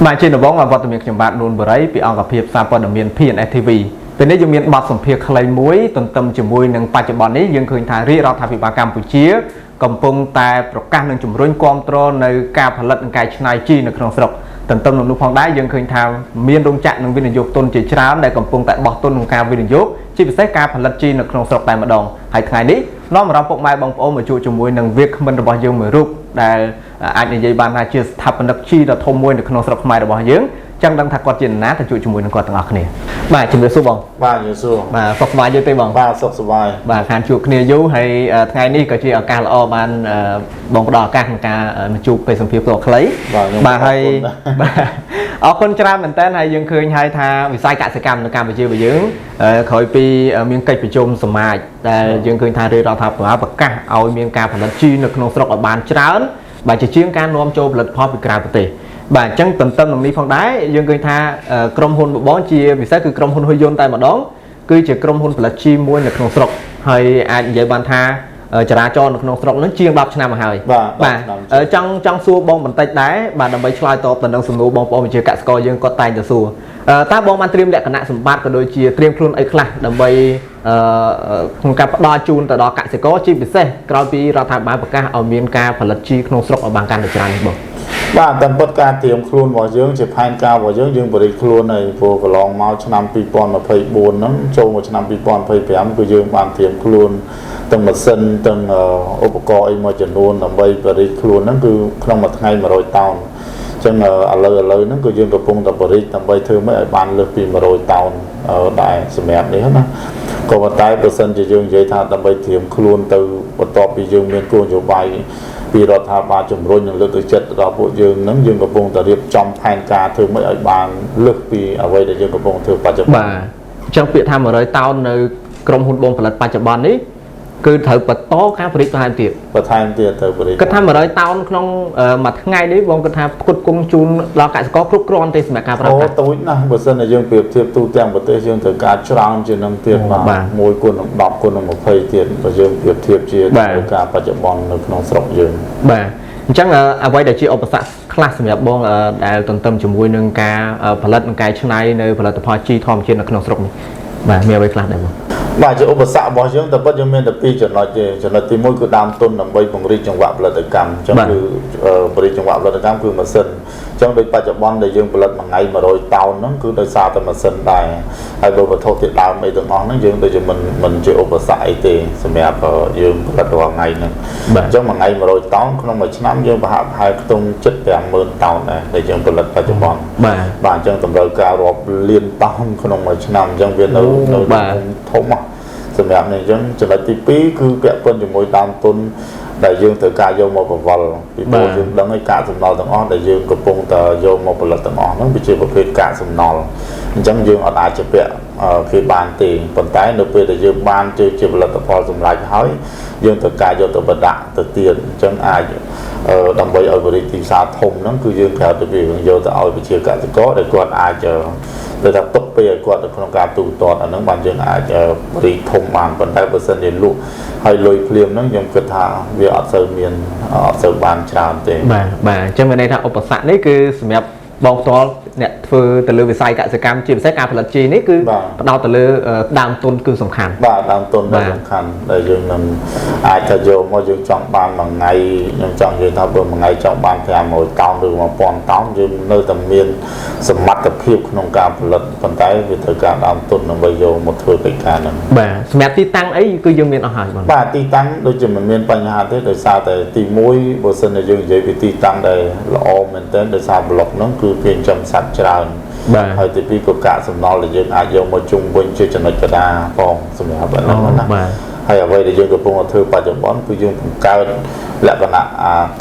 Mà trên đầu bóng là vật miệng chừng bạn luôn bờ đấy bị ông gặp hiệp sao còn ở miền PNTV bên đấy dùng miền bọt sầm phiệt khơi muối tuần tâm chừng muối nâng ba chừng bọn ấy dương khơi thái ri ra thái bị bà Campuchia cầm pung tàiประกัน nâng chủng rối control nơi caoផលិត nâng cái này chi nângក្នុងស្រុក tuần tâm nông phong đá dương khơi thái miền đông chặn nâng viên dục tôn chỉ trám để cầm pung tại bọt tôn nâng cao viên dục chi bị xét caoផលិត chi nângក្នុងស្រុកtại mặt đồng hay ngày ní nó mà ra phục mai bóng ôm ở chỗ chủng muối nâng việc mìnhរបស់យើងមួយរូបដែលអាចនិយាយបានថាជាស្ថាបនិកជីដ៏ធំមួយនៅក្នុងស្រុកខ្មែររបស់យើងចឹងដឹងថាគាត់ជាណាទៅជួយជាមួយនឹងគាត់ទាំងអស់គ្នាបាទជំរាបសួរបងបាទជំរាបសួរបាទសុខសប្បាយទេទេបងបាទសុខសប្បាយបាទខានជួបគ្នាយូរហើយថ្ងៃនេះក៏ជាឱកាសល្អបានបងផ្ដល់ឱកាសក្នុងការមកជួបពេលសម្ភាសន៍ផ្ទាល់ខ្លីបាទហើយអរគុណច្រើនមែនតើហើយយើងឃើញហើយថាវិស័យកសិកម្មនៅកម្ពុជារបស់យើងក្រោយពីមានកិច្ចប្រជុំសមាជដែលយើងឃើញថារាជរដ្ឋាភិបាលប្រកាសឲ្យមានការផលិតជីនៅក្នុងស្រុកឲ្យបានច្រើនបាទជាជាងការនាំចូលផលិតផលពីក្រៅប្រទេសបាទអញ្ចឹងទន្ទឹមនឹងនេះផងដែរយើងឃើញថាក្រុមហ៊ុនបងជាពិសេសគឺក្រុមហ៊ុនហ៊ុយយន្តតែម្ដងគឺជាក្រុមហ៊ុនផលិតជីមួយនៅក្នុងស្រុកហើយអាចនិយាយបានថាចរាចរណ៍នៅក្នុងស្រុកនឹងជាង10ឆ្នាំមកហើយបាទចង់សួរបងបន្តិចដែរបាទដើម្បីឆ្លើយតបទៅនឹងសំណួរបងប្អូនវិជាកសិករយើងគាត់តែងតែសួរតើបងបានត្រៀមលក្ខណៈសម្បត្តិក៏ដូចជាត្រៀមខ្លួនអីខ្លះដើម្បីក្នុងការផ្ដល់ជូនទៅដល់កសិករជាពិសេសក្រោយពីរដ្ឋាភិបាលប្រកាសឲ្យមានការផលិតជីក្នុងស្រុកឲ្យបានកាន់តែច្រើននេះបងបាទតាមពិតការត្រៀមខ្លួនរបស់យើងជាផែនការរបស់យើងបរិយាខ្លួនហើយព្រោះកន្លងមកឆ្នាំ2024ហ្នឹងចូលមកឆ្នាំ2025គឺយើងបានត្រៀមខ្លួនទាំងម៉ាស៊ីនទាំងឧបករណ៍អីមួយចំនួនដើម្បីបរិយាខ្លួនហ្នឹងគឺក្នុងមួយថ្ងៃ100តោនអញ្ចឹងឥឡូវហ្នឹងគឺយើងកំពុងតែបរិយាដើម្បីធ្វើម៉េចឲ្យបានលើសពី100តោនដែរសម្រាប់នេះណាក៏ប៉ុន្តែបើសិនជាយើងនិយាយថាដើម្បីត្រៀមខ្លួនទៅបន្ទាប់ពីយើងមានគោលនយោបាយពីរដ្ឋាភិបាលជំរុញនិងលើកទឹកចិត្តដល់ពួកយើងនឹងយើងកំពុងតែរៀបចំផែនការធ្វើម៉េចឲ្យបានលើសពីអ្វីដែលយើងកំពុងធ្វើបច្ចុប្បន្នបាទអញ្ចឹងពាក្យថា100តោននៅក្រុមហ៊ុនបងផលិតបច្ចុប្បន្ននេះគឺត្រូវបន្តការផលិតបន្ថែមទៀតត្រូវផលិតគាត់ថា100តោនក្នុងមួយថ្ងៃនេះបងគាត់ថាផ្គត់ផ្គង់ជូនដល់កសិករគ្រប់គ្រាន់ទេសម្រាប់ការប្រើប្រាស់ទូចណាស់បើសិនតែយើងប្រៀបធៀបទូទាំងប្រទេសយើងត្រូវការច្រើនជាងនឹងទៀតបាទ1គុណនឹង10គុណនឹង20ទៀតបើយើងប្រៀបធៀបជាត្រូវការបច្ចុប្បន្ននៅក្នុងស្រុកយើងបាទអញ្ចឹងអ្វីដែលជាឧបសគ្គខ្លះសម្រាប់បងដែលទន្ទឹមជាមួយនឹងការផលិតនិងកែច្នៃនៅផលិតផលជីធម្មជាតិនៅក្នុងស្រុកនេះបាទមានអ្វីខ្លះដែរបងបាទជាឧបសគ្គរបស់យើងតែពិតយើងមានតែ2ចំណុចទេចំណុចទី1គឺដើមទុនដើម្បីពង្រីកចង្វាក់ផលិតកម្មអញ្ចឹងគឺពង្រីកចង្វាក់ផលិតកម្មគឺម៉ាស៊ីនអញ្ចឹងដូចបច្ចុប្បន្នដែលយើងផលិតមួយថ្ងៃ100តោនហ្នឹងគឺដោយសារតែម៉ាស៊ីនដែរហើយបើវត្ថុធាតុដើមអីទាំងអស់ហ្នឹងយើងដូចជាមិនជាឧបសគ្គអីទេសម្រាប់យើងផលិតរាល់ថ្ងៃហ្នឹងអញ្ចឹងមួយថ្ងៃ100តោនក្នុងមួយឆ្នាំយើងប្រហាក់ប្រហែលខ្ទង់ជិត50000តោនដែរដែលយើងផលិតបច្ចុប្បន្នបាទអញ្ចឹងតម្រូវការរាប់លានតោនក្នុងមួយឆ្នាំអញ្ចឹងវានៅធំសម្រាប់នេះអញ្ចឹងចំណុចទី2គឺពាក់ព័ន្ធជាមួយដើមទុនដែលយើងត្រូវការយកមកបង្វិលពីព្រោះយើងដឹងហើយកាកសំណល់ទាំងអស់ដែលយើងកំពុងតែយកមកផលិតទាំងអស់ហ្នឹងវាជាប្រភេទកាកសំណល់អញ្ចឹងយើងអត់អាចជាពាក់គេបានទេប៉ុន្តែនៅពេលដែលយើងបានជាផលិតផលសម្រាប់ហើយយើងត្រូវការយកទៅបដាក់ទៅទៀតអញ្ចឹងអាចដើម្បីឲ្យបរិយាទីផ្សារធំហ្នឹងគឺយើងត្រូវទៅយកទៅឲ្យវិជាកសិករដែលគាត់អាចទៅថាទុកពេលឲ្យគាត់នៅក្នុងការទូទាត់អាហ្នឹងបានយើងអាចរីកធំបានប៉ុន្តែបើសិនជាលក់ហើយលុយភ្លាមហ្នឹងខ្ញុំគិតថាវាអត់សូវបានច្រើនទេបាទអញ្ចឹងមានន័យថាឧបសគ្គនេះគឺសម្រាប់បងផ្ទាល់អ្នកធ្វើទៅលើវិស័យកសិកម្មជាពិសេសការផលិតជីនេះគឺផ្ដោតទៅលើដើមទុនគឺសំខាន់បាទដើមទុនដែលសំខាន់ដែលយើងនឹងអាចទៅយកមកយើងចង់បានមួយថ្ងៃខ្ញុំចង់និយាយថាបើមួយថ្ងៃចង់បាន500តោនឬ1000តោនយើងនៅតែមានសមត្ថភាពក្នុងការផលិតប៉ុន្តែវាត្រូវការដើមទុនដើម្បីយកមកធ្វើកិច្ចការហ្នឹងបាទសម្រាប់ទីតាំងអីគឺយើងមានអស់ហើយបងបាទទីតាំងដូចជាមិនមានបញ្ហាទេដោយសារតែទី1បើសិនជាយើងនិយាយពីទីតាំងដែលល្អមែនទែនដោយសារប្លុកហ្នឹងគឺគេចំសត្វច្រើនហើយទី2ក៏កាកសំណល់ដែលយើងអាចយកមកជុំវិញជាចំណុចកណ្ដាលផងសម្រាប់អាហ្នឹងណាហើយអ្វីដែលយើងកំពុងធ្វើបច្ចុប្បន្នគឺយើងបង្កើតលក្ខណៈ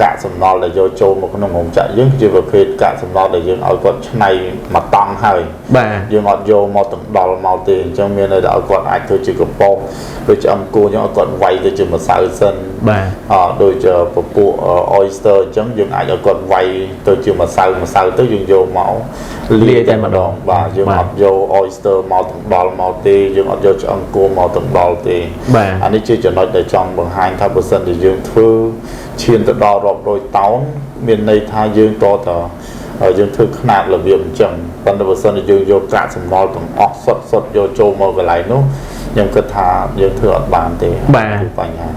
កាកសំណល់ដែលយកចូលមកក្នុងរោងចក្រយើងគឺជាប្រភេទកាកសំណល់ដែលយើងឲ្យគាត់ឆ្នៃមកតង់ហើយយើងអត់យកមកទាំងដល់មកទេអញ្ចឹងមានន័យថាឲ្យគាត់អាចធ្វើជាកំប៉ុងដូចឆ្អឹងគោអញ្ចឹងឲ្យគាត់វាយទៅជាម្សៅសិនដូចពពួក oyster អញ្ចឹងយើងអាចឲ្យគាត់វាយទៅជាម្សៅទៅយើងយកមកលាយតែម្ដងបាទយើងអត់យក oyster មកទាំងដល់មកទេយើងអត់យកឆ្អឹងគោមកទាំងដល់ទេអានេះជាចំណុចដែលចង់បង្ហាញថាបើសិនជាយើងធ្វើឈានទៅដល់រាប់រយតោនមានន័យថាយើងត យើងធ្វើខ្នាតរបៀបអញ្ចឹងប៉ុន្តែបើសិនជាយើងយកកាកសំណល់ទាំងអស់សុទ្ធយកចូលមកកន្លែងនោះខ្ញុំគិតថាយើងធ្វើអត់បានទេគឺបញ្ហា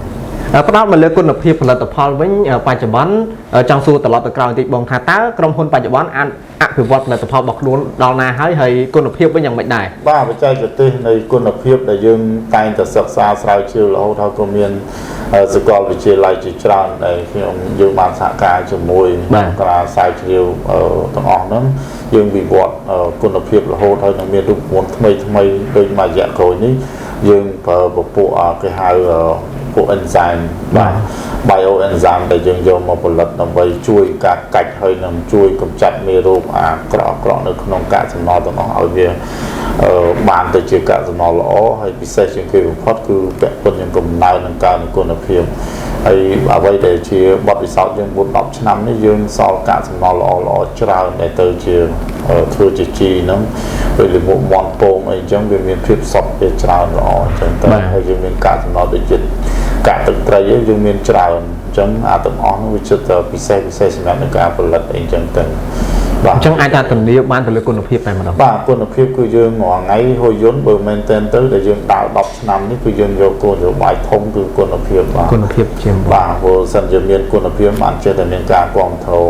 ផ្ដោតមកលើគុណភាពផលិតផលវិញបច្ចុប្បន្នចង់សួរត្រឡប់ទៅក្រោយបន្តិចបងថាតើក្រុមហ៊ុនបច្ចុប្បន្នអាចអភិវឌ្ឍផលិតផលរបស់ខ្លួនដល់ណាហើយគុណភាពវិញយ៉ាងម៉េចដែរបាទបច្ចេកទេសនៃគុណភាពដែលយើងតែងតែសិក្សាស្រាវជ្រាវរហូតដល់ក៏មានសាកលវិទ្យាល័យជាច្រើនដែលយើងបានសហការជាមួយសាលាស្រាវជ្រាវទាំងអស់ហ្នឹងយើងវិវត្តគុណភាពរហូតហើយនឹងមានរូបមន្តថ្មីដូចមួយរយៈក្រោយនេះយើងប្រើពពួកគេហៅពួក enzyme បាទ bio enzyme ដែលយើងយកមកផលិតដើម្បីជួយការកាច់ហើយនឹងជួយកម្ចាត់មេរោគអាក្រក់នៅក្នុងកាកសំណល់ទាំងអស់ឲ្យវាបានទៅជាកាកសំណល់ល្អហើយពិសេសជាងគេបំផុតគឺពាក់ព័ន្ធនឹងកំណើននិងការគុណភាពហើយអ្វីដែលជាបទពិសោធន៍យើង4-10ឆ្នាំនេះយើងសល់កាកសំណល់ល្អច្រើនដែលទៅជាធ្វើជាជីហ្នឹងពេលលិមុខមន់ពងអីចឹងវាមានភាពសត់វាច្រើនល្អចឹងទៅហើយយើងមានកាកសំណល់ដូចជាកាកទឹកត្រីយើងមានច្រើនអញ្ចឹងអាទាំងអស់នោះវាចិត្តពិសេសសម្រាប់នឹងការផលិតអីចឹងទៅបាទអញ្ចឹងអាចថាធានាបានទៅលើគុណភាពតែម្ដងបាទគុណភាពគឺយើងរាល់ថ្ងៃហួយយន្តបើមែនតែនទៅដែលយើងដើរ10ឆ្នាំនេះគឺយើងយកគោលនយោបាយធំគឺគុណភាពបាទគុណភាពជាងបាទព្រោះសិនជាមានគុណភាពបានចេះតែមានការគ្រប់គ្រង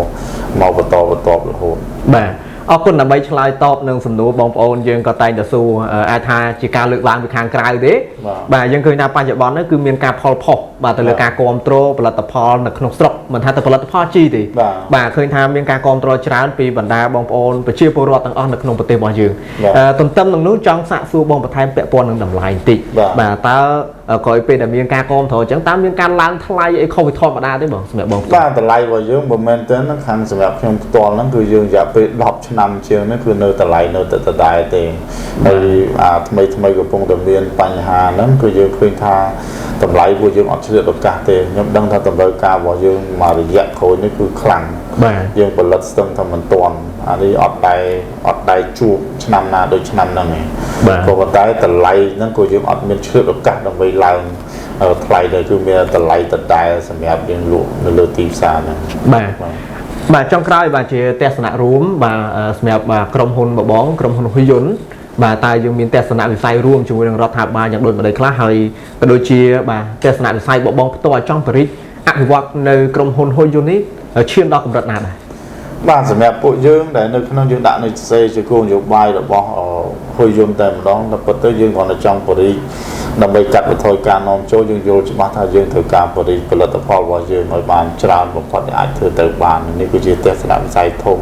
មកបន្តរហូតបាទអរគុណដើម្បីឆ្លើយតបនឹងសំណួរបងប្អូនយើងក៏តែងតែសួរអាចថាជាការលើកឡើងពីខាងក្រៅទេបាទយើងឃើញថាបច្ចុប្បន្ននេះគឺមានការផលផុសបាទទៅលើការគ្រប់គ្រងផលិតផលនៅក្នុងស្រុកមិនថាទៅផលិតផលជីទេបាទឃើញថាមានការគ្រប់គ្រងច្រើនពីបណ្ដាបងប្អូនប្រជាពលរដ្ឋទាំងអស់នៅក្នុងប្រទេសរបស់យើងទន្ទឹមនឹងនោះចង់សាកសួរបងបន្ថែមពាក់ព័ន្ធនឹងតម្លៃបន្តិចបាទតើក្រោយពេលដែលមានការគ្រប់គ្រងអញ្ចឹងតើមានការឡើងថ្លៃអីខុសពីធម្មតាទេបងសម្រាប់បងបាទតម្លៃរបស់យើងមិនមែនទេខាងសម្រាប់ខ្ញុំផ្ទាល់ហ្នឹងគឺយើងរយៈពេល10ឆ្នាំជាងនេះគឺនៅតម្លៃនៅតែដដែលទេហើយថ្មីកំពុងតែមានបញ្ហាហ្នឹងគឺយើងឃើញថាតម្លៃពួកយើងអត់ឆ្លៀតឱកាសទេខ្ញុំដឹងថាតម្រូវការរបស់យើងមករយៈក្រោយនេះគឺខ្លាំងយើងផលិតស្ទឹងថាមិនទាន់អានេះអត់ដែរជួបឆ្នាំណាដូចឆ្នាំហ្នឹងឯងក៏ប៉ុន្តែតម្លៃហ្នឹងក៏យើងអត់មានឆ្លៀតឱកាសដើម្បីឡើងថ្លៃដែរគឺមានតម្លៃដដែលសម្រាប់យើងលក់នៅលើទីផ្សារហ្នឹងបាទចុងក្រោយបាទជាទស្សនៈរួមបាទសម្រាប់ក្រុមហ៊ុនបងក្រុមហ៊ុនហ៊ុយយន្តបាទតើយើងមានទស្សនៈវិស័យរួមជាមួយនឹងរដ្ឋាភិបាលយ៉ាងដូចម្ដេចខ្លះហើយក៏ដូចជាបាទទស្សនៈវិស័យបងផ្ទាល់ចង់បរិយាអភិវឌ្ឍនៅក្រុមហ៊ុនហ៊ុយយន្តនេះឈានដល់កម្រិតណាដែរបាទសម្រាប់ពួកយើងដែលនៅក្នុងយើងដាក់នៅសេជាគោលនយោបាយរបស់ហ៊ុយយន្តតែម្ដងតែពិតទៅយើងគ្រាន់តែចង់បរិយាដើម្បីកាត់បន្ថយការនាំចូលយើងយល់ច្បាស់ថាយើងត្រូវការបរិយាផលិតផលរបស់យើងឲ្យបានច្រើនបំផុតដែលអាចធ្វើទៅបាននេះគឺជាទស្សនវិស័យធំ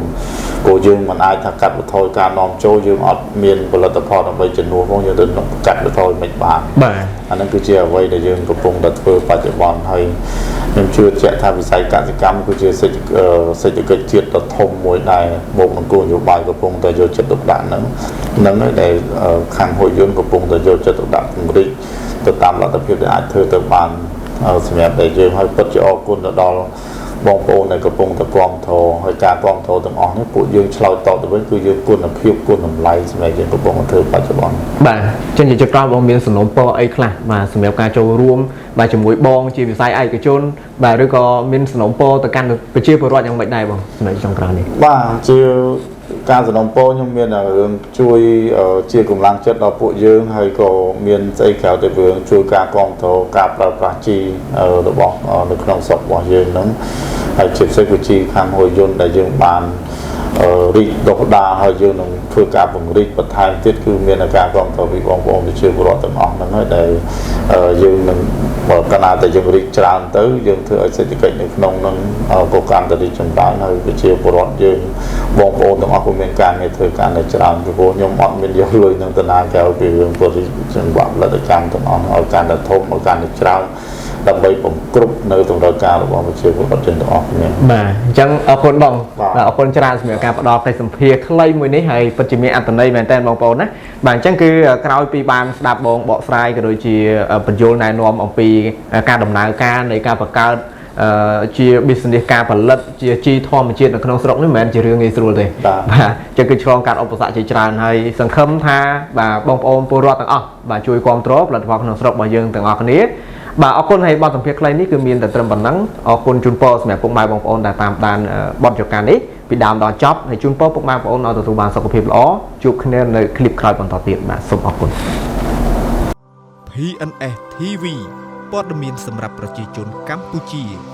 ព្រោះយើងមិនអាចថាកាត់បន្ថយការនាំចូលយើងអត់មានផលិតផលដើម្បីជំនួសផងយើងទៅកាត់បន្ថយមិនបានបាទអានឹងគឺជាអ្វីដែលយើងកំពុងតែធ្វើបច្ចុប្បន្នហើយខ្ញុំជឿជាក់ថាវិស័យកសិកម្មគឺជាសេដ្ឋកិច្ចជាតិដ៏ធំមួយដែលមកនឹងគោលនយោបាយកំពុងតែយកចិត្តទុកដាក់ហ្នឹងដែលខាងហ៊ុយយន្តកំពុងតែយកចិត្តទុកដាក់ពង្រីកទៅតាមលទ្ធភាពដែលអាចធ្វើទៅបានសម្រាប់តែយើងឲ្យពិតជាអរគុណទៅដល់បងប្អូនដែលកំពុងតែគាំទ្រហើយការគាំទ្រទាំងអស់នេះពួកយើងឆ្លើយតបទៅវិញគឺយើងគុណភាពគុណតម្លៃសម្រាប់យើងកំពុងធ្វើបច្ចុប្បន្នបាទចឹងជាក្រោយបងមានសំណូមពរអីខ្លះបាទសម្រាប់ការចូលរួមបាទជាមួយបងជាវិស័យឯកជនបាទឬក៏មានសំណូមពរទៅកាន់ប្រជាពលរដ្ឋយ៉ាងម៉េចដែរបងសម្រាប់ចុងក្រោយនេះបាទជាការសំណូមពរខ្ញុំមានរឿងជួយជាកម្លាំងចិត្តដល់ពួកយើងហើយក៏មានស្អីក្រៅទៅរឿងជួយការគ្រប់គ្រងការប្រើប្រាស់ជីរបស់នៅក្នុងស្រុករបស់យើងហ្នឹងហើយជាពិសេសគឺជីខាងហ៊ុយយន្តដែលយើងបានរីកដុះដាលហើយយើងនឹងធ្វើការពង្រីកបន្ថែមទៀតគឺមានការគ្រប់គ្រងពីបងប្អូនប្រជាពលរដ្ឋទាំងអស់ហ្នឹងហើយដែលយើងនឹងកាលណាតែយើងរីកច្រើនទៅយើងធ្វើឲ្យសេដ្ឋកិច្ចនៅក្នុងហ្នឹងក៏កាន់តែរីកចម្រើនហើយប្រជាពលរដ្ឋយើងបងប្អូនទាំងអស់ក៏មានការងារធ្វើការនៅច្រើនពីព្រោះខ្ញុំអត់មានយកលុយនឹងតាណាក្រៅពីរឿងបរិយាចង្វាក់ផលិតកម្មទាំងអស់ឲ្យកាន់តែធំឲ្យកាន់តែច្រើនដើម្បីបង្គ្រប់នៅតម្រូវការរបស់ប្រជាពលរដ្ឋទាំងអស់គ្នាបាទអញ្ចឹងអរគុណបងអរគុណច្រើនសម្រាប់ការផ្ដល់កិច្ចសម្ភារខ្លីមួយនេះហើយពិតជាមានអត្ថន័យមែនទែនបងប្អូនណាបាទអញ្ចឹងគឺក្រោយពីបានស្ដាប់បងបកស្រាយក៏ដូចជាបញ្យលណែនាំអំពីការដំណើរការនៃការបង្កើតជា business ការផលិតជាជីធម្មជាតិនៅក្នុងស្រុកនេះមិនមែនជារឿងងាយស្រួលទេបាទចឹងគឺឆ្លងកាត់ឧបសគ្គជាច្រើនហើយសង្ឃឹមថាបាទបងប្អូនពលរដ្ឋទាំងអស់បាទជួយគ្រប់គ្រងផលិតផលក្នុងស្រុករបស់យើងទាំងអស់គ្នា bà ở con hay bao tầm việc này cứ miền tại trầm bản nắng ở con chun po mẹ cũng mai bông ôn đã tam đàn bọn cho cả đấy bị đàm đòn chóp hay chun po cũng mai bông ôn ở từ bàn sau việc đó chụp nên nơi clip khai bằng tỏ tiền mà sum ở con PNS TV ព័ត៌មានសម្រាប់ប្រជាជនកម្ពុជា